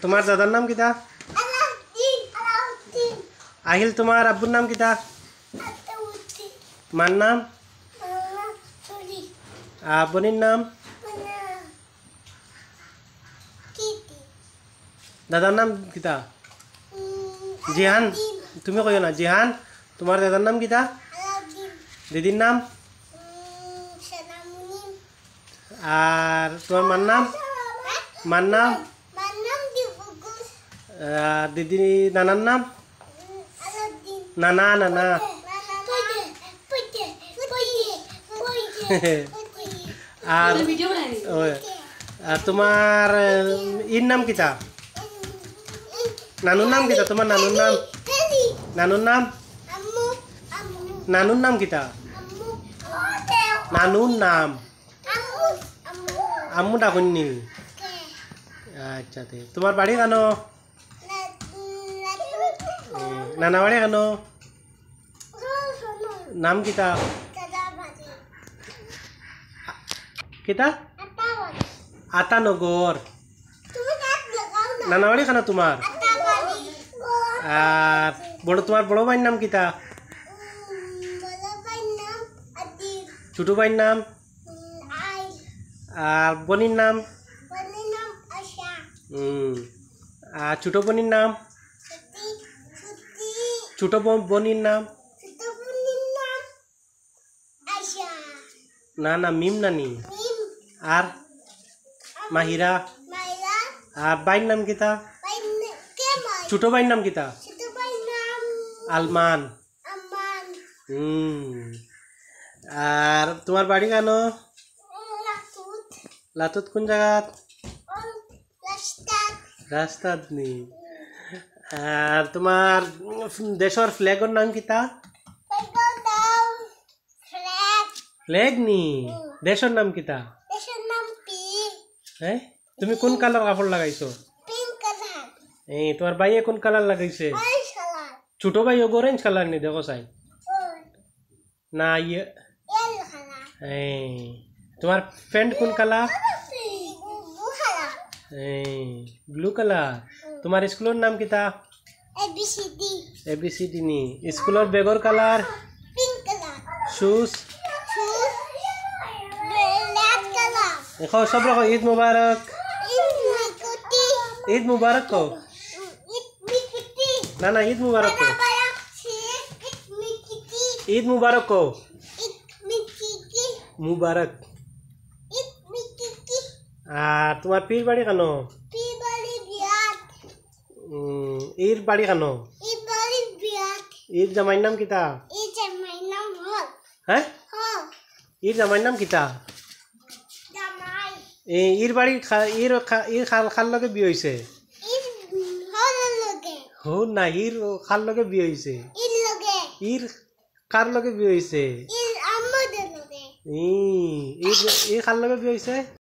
তোমার দাদার নাম কিতা? আহিল তোমার আব্বুর নাম কিতা? মার নাম? বোনের নাম? দাদার নাম কিতা? জিহান। তুমি কইও না জিহান। তোমার দাদার নাম কিতা? দিদির নাম? আর তোমার মার নাম? মার নাম? দিদি নানার নাম? নানা নানা। আর তোমার ইর নাম কিতা? নানুর নাম কিতা? তোমার নানুর নাম? নানুর নাম? নানুর নাম কিতা? নানুর নাম আম্মু ডাকুননি। আচ্ছা তোমার বাড়ি কেন? নানা বাড়ি কেন? নাম কিতা? কিতা? আতানগর। নানা বাড়ি কেন তোমার? আর তোমার বড় ভাইয়ের নাম কিতা? ছোট ভাইয়ের নাম? আর বোনের নাম? আর ছোট বোনের নাম? ছোট বোনের নাম? না না মিম নানি। আর মাহিরা। আর ভাইয়ের নাম কিতা? ছোট ভাইয়ের নাম কিতা? আলমান। আর তোমার বাড়ি কেন? লাতুত কোন জায়গা? রাস্তাত নি। আর তোমার দেশের ফ্ল্যাগের নাম কিতা? ফ্ল্যাগ নি দেশের নাম কিতা? হ্যাঁ তুমি কোন কালার কাপড় লাগাইছো? তোমার ভাইয়ে কোন কালার লাগাইছে? ছোট ভাই অরেঞ্জ কালার নি দেখো চাই না ইয়ে। তোমার প্যান্ট কোন কালার? Blue colour. তোমার স্কুলের নাম কিতা? এবিসিডি নি। স্কুলের বেগর কালার? শুজ? দেখো সব রকম। ঈদ মুবারক। ঈদ মুবারক কো। না না ঈদ মুবারক কো। ঈদ মুবারক কো। মুবারক। আর তোমার পীর বাড়ি কেন? ঈর বাড়ি কেন? ঈর জামাইর নাম কিতা? হ্যাঁ ঈর জামাইর নাম কিতা? ঈর বাড়ি ঈর খার লগে বিয়ে হয়েছে? হো না ঈর খার লগে বিয়ে হয়েছে? ঈর কার লগে বিয়ে হয়েছে? ঈর খার লগে বিয়ে হয়েছে?